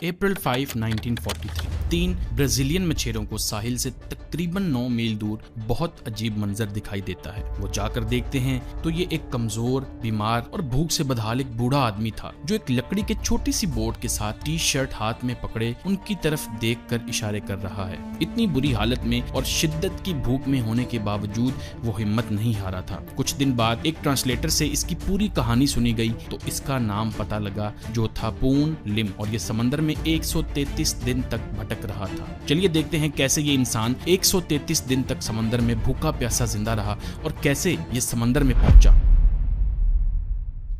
अप्रैल 5, 1943 3 Brazilian मछेरों को साहिल से तकरीबन 9 मील दूर बहुत अजीब मंजर दिखाई देता है। वो जाकर देखते हैं तो ये एक कमजोर, बीमार और भूख से बदहाल एक बूढ़ा आदमी था जो एक लकड़ी के छोटी सी बोट के साथ टी शर्ट हाथ में पकड़े उनकी तरफ देखकर इशारे कर रहा है। इतनी बुरी हालत में और शिद्दत की भूख में होने के बावजूद वो हिम्मत नहीं हारा था। कुछ दिन बाद एक ट्रांसलेटर से इसकी पूरी कहानी सुनी गई तो इसका नाम पता लगा जो था पून लिम, और ये समंदर में 133 दिन तक भटक रहा था। चलिए देखते हैं कैसे ये इंसान 133 दिन तक समंदर में भूखा प्यासा जिंदा रहा और कैसे ये समंदर में पहुंचा।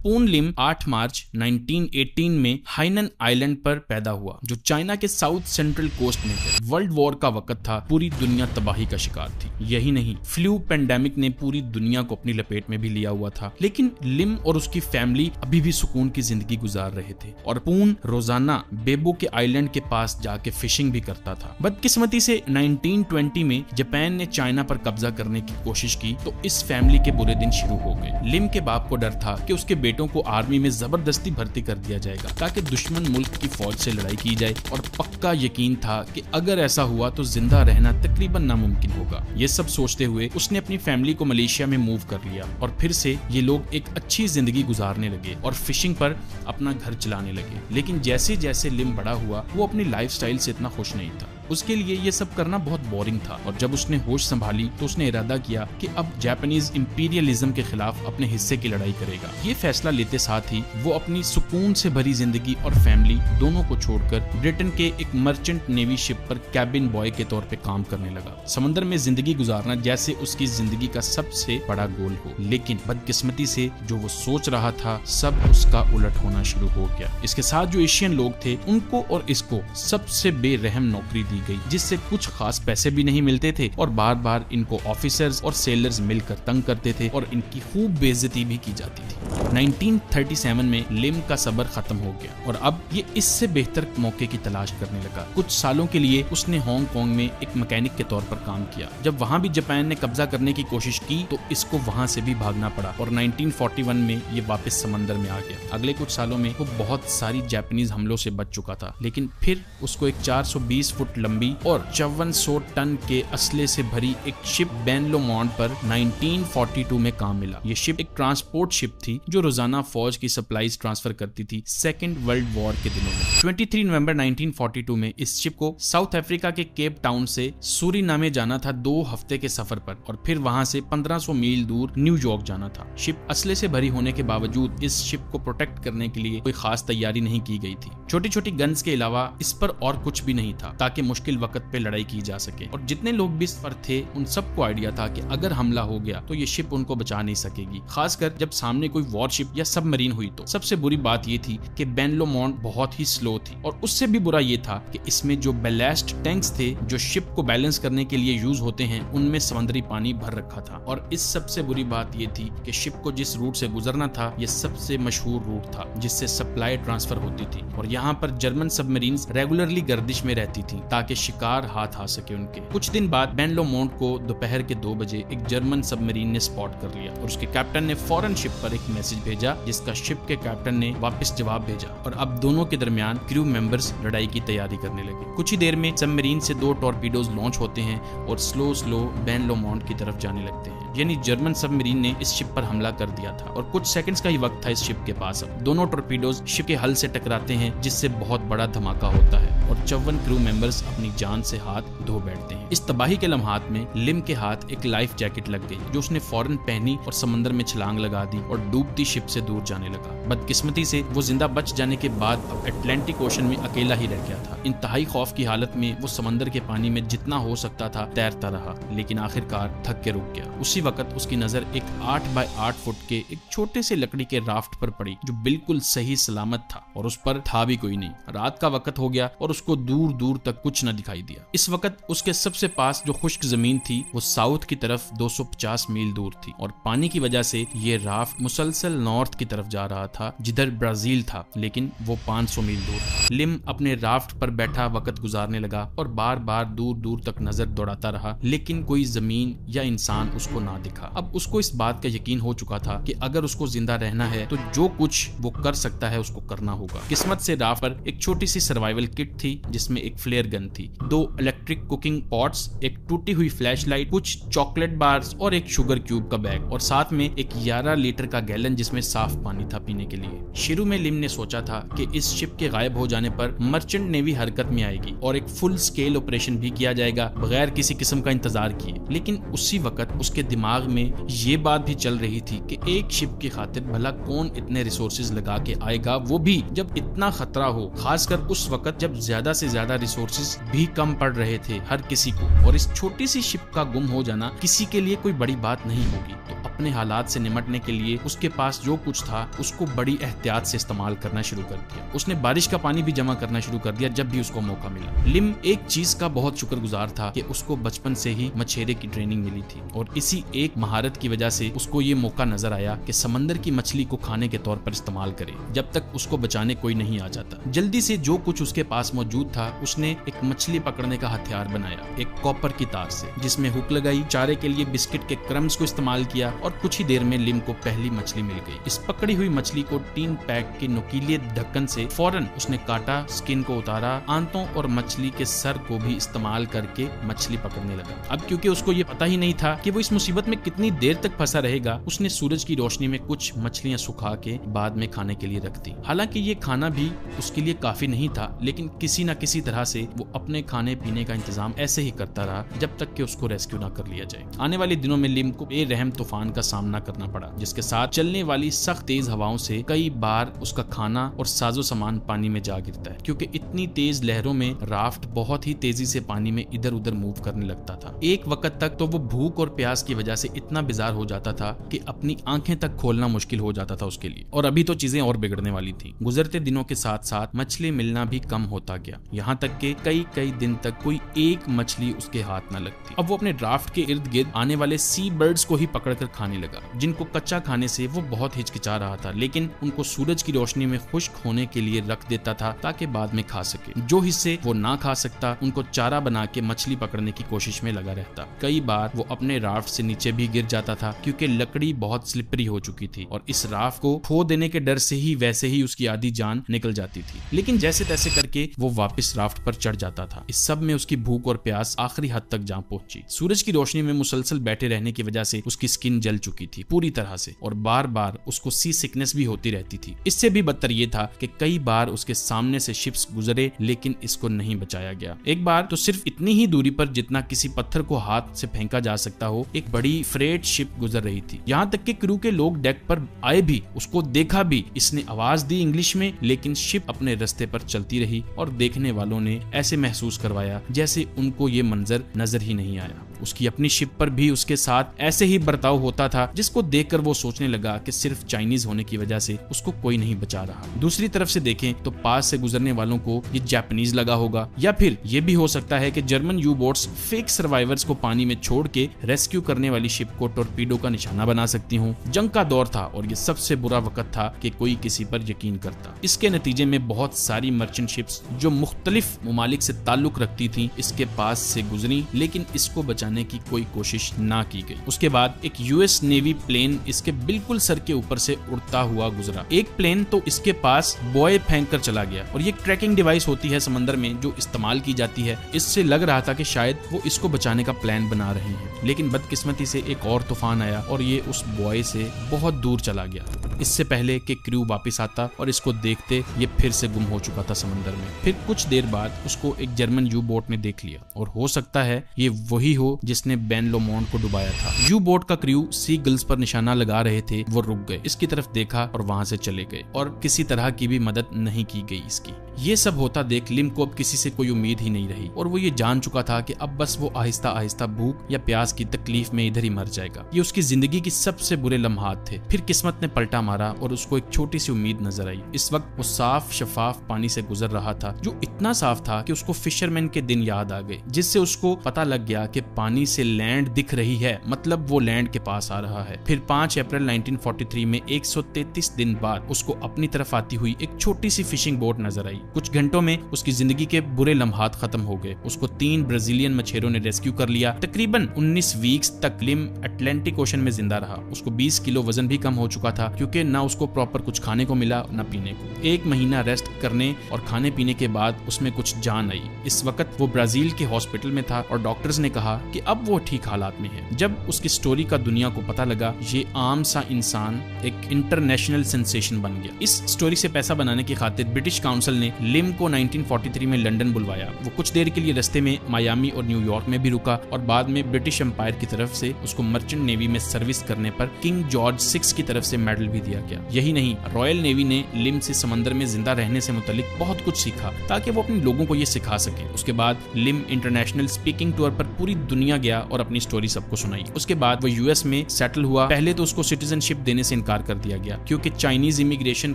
पून लिम 8 मार्च 1918 में हाइनन आइलैंड पर पैदा हुआ जो चाइना के साउथ सेंट्रल कोस्ट में है। वर्ल्ड वॉर का वक्त था, पूरी दुनिया तबाही का शिकार थी। यही नहीं, फ्लू पेंडेमिक ने पूरी दुनिया को अपनी लपेट में भी लिया हुआ था, लेकिन लिम और उसकी फैमिली अभी भी सुकून की जिंदगी गुजार रहे थे और पून रोजाना बेबो के आइलैंड के पास जाके फिशिंग भी करता था। बदकिस्मती से 1920 में जापान ने चाइना पर कब्जा करने की कोशिश की तो इस फैमिली के बुरे दिन शुरू हो गए। लिम के बाप को डर था कि उसके बेटों को आर्मी में जबरदस्ती भर्ती कर दिया जाएगा ताकि दुश्मन मुल्क की फौज से लड़ाई की जाए, और पक्का यकीन था कि अगर ऐसा हुआ तो जिंदा रहना तकरीबन नामुमकिन होगा। ये सब सोचते हुए उसने अपनी फैमिली को मलेशिया में मूव कर लिया और फिर से ये लोग एक अच्छी जिंदगी गुजारने लगे और फिशिंग पर अपना घर चलाने लगे। लेकिन जैसे जैसे लिम बड़ा हुआ वो अपनी लाइफस्टाइल से इतना खुश नहीं था। उसके लिए ये सब करना बहुत बोरिंग था और जब उसने होश संभाली तो उसने इरादा किया कि अब जापानीज इंपीरियलिज्म के खिलाफ अपने हिस्से की लड़ाई करेगा। ये फैसला लेते साथ ही वो अपनी सुकून से भरी जिंदगी और फैमिली दोनों को छोड़कर ब्रिटेन के एक मर्चेंट नेवी शिप पर कैबिन बॉय के तौर पे काम करने लगा। समंदर में जिंदगी गुजारना जैसे उसकी जिंदगी का सबसे बड़ा गोल हो, लेकिन बदकिस्मती से जो वो सोच रहा था सब उसका उलट होना शुरू हो गया। इसके साथ जो एशियन लोग थे उनको और इसको सबसे बेरहम नौकरी दी गई, जिससे कुछ खास पैसे भी नहीं मिलते थे और बार बार इनको ऑफिसर्स और सेलर्स मिलकर तंग करते थे और इनकी खूब बेइज्जती भी की जाती थी। 1937 में लिम का सब्र खत्म हो गया और अब ये इससे बेहतर मौके की तलाश करने लगा। कुछ सालों के लिए उसने हांगकांग में एक मैकेनिक के तौर पर काम किया। जब वहां भी जापान ने कब्जा करने की कोशिश की तो इसको वहां से भी भागना पड़ा और 1941 में ये वापस समंदर में आ गया। अगले कुछ सालों में वो बहुत सारी जापानीज हमलों से बच चुका था, लेकिन फिर उसको एक 420 फुट लंबी और 5400 टन के असले से भरी एक शिप बेनलोमोंट पर 1942 में काम मिला। ये शिप एक ट्रांसपोर्ट शिप थी जो रोजाना फौज की सप्लाईज ट्रांसफर करती थी सेकेंड वर्ल्ड वॉर के दिनों में। 23 नवंबर 1942 में इस शिप को साउथ अफ्रीका के केप टाउन से सूरीनामे जाना था 2 हफ्ते के सफर पर और फिर वहां से 1500 मील दूर न्यूयॉर्क जाना था। शिप असले से भरी होने के बावजूद इस शिप को प्रोटेक्ट करने के लिए कोई खास तैयारी नहीं की गई थी। छोटी छोटी गन्स के अलावा इस पर और कुछ भी नहीं था ताकि मुश्किल वक्त पे लड़ाई की जा सके, और जितने लोग भी इस पर थे उन सबको आइडिया था कि अगर हमला हो गया तो ये शिप उनको बचा नहीं सकेगी, खासकर जब सामने कोई वॉरशिप या सबमरीन हुई तो। सबसे बुरी बात ये थी कि बेनलोमोंट बहुत ही स्लो थी और उससे भी बुरा ये था कि इसमें जो बैलेस्ट टैंक्स थे जो शिप को बैलेंस करने के लिए यूज होते हैं उनमें समुद्री पानी भर रखा था। और इस सबसे बुरी बात ये थी कि शिप को जिस रूट से गुजरना था ये सबसे मशहूर रूट था जिससे सप्लाई ट्रांसफर होती थी और यहाँ पर जर्मन सबमरीन्स रेगुलरली गर्दिश में रहती थी ताकि शिकार हाथ आ सके उनके। कुछ दिन बाद बेनलोमोंट को दोपहर के 2 बजे एक जर्मन सबमरीन ने स्पॉट कर लिया और उसके कैप्टन ने फौरन शिप पर एक मैसेज भेजा जिसका शिप के कैप्टन ने वापस जवाब भेजा और अब दोनों के दरमियान क्रू मेंबर्स लड़ाई की तैयारी करने लगे। कुछ ही देर में सबमरीन से 2 टॉर्पीडोज लॉन्च होते हैं और स्लो बेनलोमोंट की तरफ जाने लगते हैं, यानी जर्मन सबमरीन ने इस शिप पर हमला कर दिया था और कुछ सेकंड्स का ही वक्त था इस शिप के पास। अब दोनों टॉर्पीडोज शिप के हल से टकराते हैं जिससे बहुत बड़ा धमाका होता है और 54 क्रू मेंबर्स अपनी जान से हाथ धो बैठते हैं। इस तबाही के लम्हात में लिम के हाथ एक लाइफ जैकेट लग गई जो उसने फौरन पहनी और समंदर में छलांग लगा दी और डूबती शिप से दूर जाने लगा। बदकिस्मती से वो जिंदा बच जाने के बाद अब अटलांटिक ओशन में अकेला ही रह गया था। इंतहाई खौफ की हालत में वो समंदर के पानी में जितना हो सकता था तैरता रहा, लेकिन आखिरकार थक के रुक गया। उसी वक्त उसकी नजर एक 8 बाय 8 फुट के एक छोटे से लकड़ी के राफ्ट पर पड़ी जो बिल्कुल सही सलामत था और उस पर था भी कोई नहीं। रात का वक्त हो गया और उसको दूर दूर तक कुछ न दिखाई दिया। इस वक्त उसके सबसे पास जो खुश्क जमीन थी वो साउथ की तरफ 250 मील दूर थी और पानी की वजह से ये राफ्ट मुसलसल नॉर्थ की तरफ जा रहा था जिधर ब्राजील था, लेकिन वो 500 मील दूर था। लिम अपने राफ्ट पर बैठा वक्त गुजारने लगा और बार बार दूर दूर तक नजर दौड़ाता रहा, लेकिन कोई जमीन या इंसान उसको ना दिखा। अब उसको इस बात का यकीन हो चुका था कि अगर उसको जिंदा रहना है तो जो कुछ वो कर सकता है उसको करना होगा। किस्मत से राफ्ट पर एक छोटी सी सर्वाइवल किट थी जिसमें एक फ्लेयर गन थी, 2 इलेक्ट्रिक कुकिंग पॉट्स, एक टूटी हुई फ्लैशलाइट, कुछ चॉकलेट बार्स और एक शुगर क्यूब का बैग और साथ में एक 11 लीटर का गैलन जिसमें साफ पानी था पीने के लिए। शुरू में लिम ने सोचा था कि इस शिप के गायब हो जाने पर मर्चेंट नेवी हरकत में आएगी और एक फुल स्केल ऑपरेशन भी किया जाएगा बगैर किसी किस्म का इंतजार किए, लेकिन उसी वक्त उसके दिमाग में ये बात भी चल रही थी कि एक शिप की खातिर भला कौन इतने रिसोर्सेज लगा के आएगा, वो भी जब इतना खतरा हो, खासकर उस वक्त जब ज्यादा से ज्यादा रिसोर्सेज भी कम पड़ रहे थे हर किसी को। और इस छोटी सी शिप का गुम हो जाना किसी के लिए कोई बड़ी बात नहीं होगी। तो अपने हालात से निपटने के लिए उसके पास जो कुछ था उसको बड़ी एहतियात से इस्तेमाल करना शुरू कर दिया। उसने बारिश का पानी भी जमा करना शुरू कर दिया जब भी उसको मौका मिला। लिम एक चीज का बहुत शुक्रगुजार था कि उसको बचपन से ही मछेरे की ट्रेनिंग मिली थी और इसी एक महारत की वजह से उसको ये मौका नजर आया कि समंदर की मछली को खाने के तौर पर इस्तेमाल करे जब तक उसको बचाने कोई नहीं आ जाता। जल्दी से जो कुछ उसके पास मौजूद था उसने एक मछली पकड़ने का हथियार बनाया, एक कॉपर की तार से जिसमें हुक लगाई, चारे के लिए बिस्किट के क्रम्स को इस्तेमाल किया और कुछ ही देर में लिम को पहली मछली मिल गई। इस पकड़ी हुई मछली को टीन पैक के नुकीले ढक्कन से फौरन उसने काटा, स्किन को उतारा, आंतों और मछली के सर को भी इस्तेमाल करके मछली पकड़ने लगा। अब क्योंकि उसको ये पता ही नहीं था कि वो इस मुसीबत में कितनी देर तक फंसा रहेगा, उसने सूरज की रोशनी में कुछ मछलियां सुखा के बाद में खाने के लिए रख दी। हालांकि ये खाना भी उसके लिए काफी नहीं था, लेकिन किसी न किसी तरह से वो अपने खाने पीने का इंतजाम ऐसे ही करता रहा जब तक कि उसको रेस्क्यू ना कर लिया जाए। आने वाले दिनों में लिम को बेरहम तूफान का सामना करना पड़ा, जिसके साथ चलने वाली सख्त तेज हवाओं से कई बार उसका खाना और साजो सामान पानी में जा गिरता है, क्योंकि इतनी तेज लहरों में राफ्ट बहुत ही तेजी से पानी में इधर उधर मूव करने लगता था। एक वक्त तक तो वो भूख और प्यास की वजह से इतना बेजार हो जाता था कि अपनी आंखें तक खोलना मुश्किल हो जाता था उसके लिए। और अभी तो चीजें और बिगड़ने वाली थी। गुजरते दिनों के साथ साथ मछली मिलना भी कम होता गया, यहाँ तक कि कई दिन तक कोई एक मछली उसके हाथ न लगती। अब वो अपने राफ्ट के इर्द गिर्द आने वाले सी बर्ड्स को ही पकड़कर खाने लगा, जिनको कच्चा खाने से वो बहुत हिचकिचा रहा था, लेकिन उनको सूरज की रोशनी में खुश्क होने के लिए रख देता था ताकि बाद में खा सके। जो हिस्से वो ना खा सकता उनको चारा बना के मछली पकड़ने की कोशिश में लगा रहता। कई बार वो अपने राफ्ट से नीचे भी गिर जाता था क्योंकि लकड़ी बहुत स्लिपरी हो चुकी थी और इस राफ्ट को खो देने के डर से ही वैसे ही उसकी आधी जान निकल जाती थी, लेकिन जैसे तैसे करके वो वापस राफ्ट पर चढ़ जाता था। इस सब में उसकी भूख और प्यास आखिरी हद तक जा पहुंची। सूरज की रोशनी में मुसलसल बैठे रहने की वजह से उसकी स्किन जल चुकी थी पूरी तरह से और बार बार उसको सी सिकनेस भी होती रहती थी। इससे भी बदतर ये था कि कई बार उसके सामने से शिप्स गुजरे लेकिन इसको नहीं बचाया गया। एक बार तो सिर्फ इतनी ही दूरी पर जितना किसी पत्थर को हाथ से फेंका जा सकता हो, एक बड़ी फ्रेट शिप गुजर रही थी। यहाँ तक कि क्रू के लोग डेक पर आए भी, उसको देखा भी। इसने आवाज दी इंग्लिश में, लेकिन शिप अपने रास्ते पर चलती रही और देखने वालों ने ऐसे महसूस करवाया जैसे उनको ये मंजर नजर ही नहीं आया। उसकी अपनी शिप पर भी उसके साथ ऐसे ही बर्ताव होता था, जिसको देखकर वो सोचने लगा कि सिर्फ चाइनीज होने की वजह से उसको कोई नहीं बचा रहा। दूसरी तरफ से देखें तो पास से गुजरने वालों को ये जापानीज लगा होगा, या फिर ये भी हो सकता है कि German you boats fake survivors को पानी में छोड़ के रेस्क्यू करने वाली शिप को टॉर्पीडो का निशाना बना सकती हूँ। जंग का दौर था और ये सबसे बुरा वक्त था कि कोई किसी पर यकीन करता। इसके नतीजे में बहुत सारी मर्चेंट शिप्स जो मुख्तलिफ ममालिक से ताल्लुक रखती थी इसके पास से गुजरी, लेकिन इसको बचाने की कोई कोशिश ना की गई। उसके बाद एक यूएस नेवी प्लेन इसके बिल्कुल सर के ऊपर से उड़ता हुआ गुजरा। एक प्लेन तो इसके पास बॉय फेंक कर चला गया और ये ट्रैकिंग डिवाइस होती है समंदर में जो इस्तेमाल की जाती है। इससे लग रहा था कि शायद वो इसको बचाने का प्लान बना रहे हैं, लेकिन बदकिस्मती से एक और तूफान आया और ये उस बॉय से बहुत दूर चला गया। इससे पहले कि क्रू वापस आता और इसको देखते, ये फिर से गुम हो चुका था समंदर में। फिर कुछ देर बाद उसको एक जर्मन यू बोट ने देख लिया और हो सकता है ये वही हो जिसने बेन लोमोंड को डुबाया था। यू बोट का क्रू सी गल्स पर निशाना लगा रहे थे, वो रुक गए, इसकी तरफ देखा और वहां से चले गए और किसी तरह की भी मदद नहीं की गई इसकी। ये सब होता देख लिम को अब किसी से कोई उम्मीद ही नहीं रही और वो ये जान चुका था कि अब बस वो आहिस्ता आहिस्ता भूख या प्यास की तकलीफ में इधर ही मर जाएगा। ये उसकी जिंदगी की सबसे बुरे लम्हात थे। फिर किस्मत ने पलटा मारा और उसको एक छोटी सी उम्मीद नजर आई। इस वक्त वो साफ शफाफ पानी से गुजर रहा था, जो इतना साफ था कि उसको फिशरमैन के दिन याद आ गए, जिससे उसको पता लग गया कि पानी से लैंड दिख रही है, मतलब वो लैंड के पास आ रहा है। फिर 5 अप्रैल 1943 में 133 दिन बाद उसको अपनी तरफ आती हुई एक छोटी सी फिशिंग बोट नजर आई। कुछ घंटों में उसकी जिंदगी के बुरे लम्हात खत्म हो गए। उसको 3 ब्राजीलियन मछेरों ने रेस्क्यू कर लिया। तकरीबन 19 वीक्स तक लिम अटलांटिक ओशन में जिंदा रहा। उसको 20 किलो वजन भी कम हो चुका था, क्योंकि ना उसको प्रॉपर कुछ खाने को मिला ना पीने को। 1 महीना रेस्ट करने और खाने पीने के बाद उसमें कुछ जान आई। इस वक्त वो ब्राजील के हॉस्पिटल में था और डॉक्टर्स ने कहा कि अब वो ठीक हालात में है। जब उसकी स्टोरी का दुनिया को पता लगा, ये आम सा इंसान एक इंटरनेशनल सेंसेशन बन गया। इस स्टोरी से पैसा बनाने की खातिर ब्रिटिश काउंसिल ने लिम को 1943 में लंदन बुलवाया। वो कुछ देर के लिए रास्ते में मायामी और न्यूयॉर्क में भी रुका और बाद में ब्रिटिश एम्पायर की तरफ से उसको मर्चेंट नेवी में सर्विस करने पर किंग जॉर्ज 6 की तरफ से मेडल भी दिया गया। यही नहीं, रॉयल नेवी ने लिम से समंदर में जिंदा रहने से मुतालिक बहुत कुछ सीखा ताकि वो अपने लोगों को ये सिखा सके। उसके बाद लिम इंटरनेशनल स्पीकिंग टूर पर पूरी दुनिया गया और अपनी स्टोरी सबको सुनाई। उसके बाद वो यूएस में सेटल हुआ। पहले तो उसको सिटीजनशिप देने से इनकार कर दिया गया, क्योंकि चाइनीज इमिग्रेशन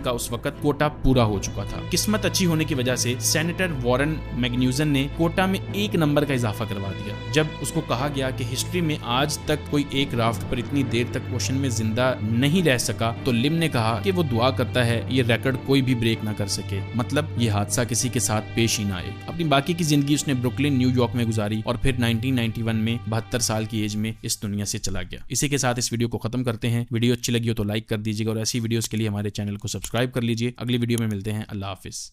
का उस वक्त कोटा पूरा हो चुका था। किस्मत अच्छी होने की वजह से सेनेटर वॉरेन मैग्न्यूसन ने कोटा में 1 नंबर का इजाफा करवा दिया। जब उसको कहा गया कि हिस्ट्री में आज तक कोई एक राफ्ट पर इतनी देर तक ओशन में जिंदा नहीं रह सका, तो लिम ने कहा कि वो दुआ करता है ये रिकॉर्ड कोई भी ब्रेक ना कर सके, मतलब ये हादसा किसी के साथ पेश ही ना आए। अपनी बाकी की जिंदगी उसने ब्रुकलिन न्यूयॉर्क में गुजारी और फिर 1991 में 72 साल की एज में इस दुनिया से चला गया। इसी के साथ इस वीडियो को खत्म करते हैं। वीडियो अच्छी लगी हो तो लाइक कर दीजिएगा और ऐसी वीडियोस के लिए हमारे चैनल को सब्सक्राइब कर लीजिए। अगली वीडियो में मिलते हैं। अल्लाह हाफिज।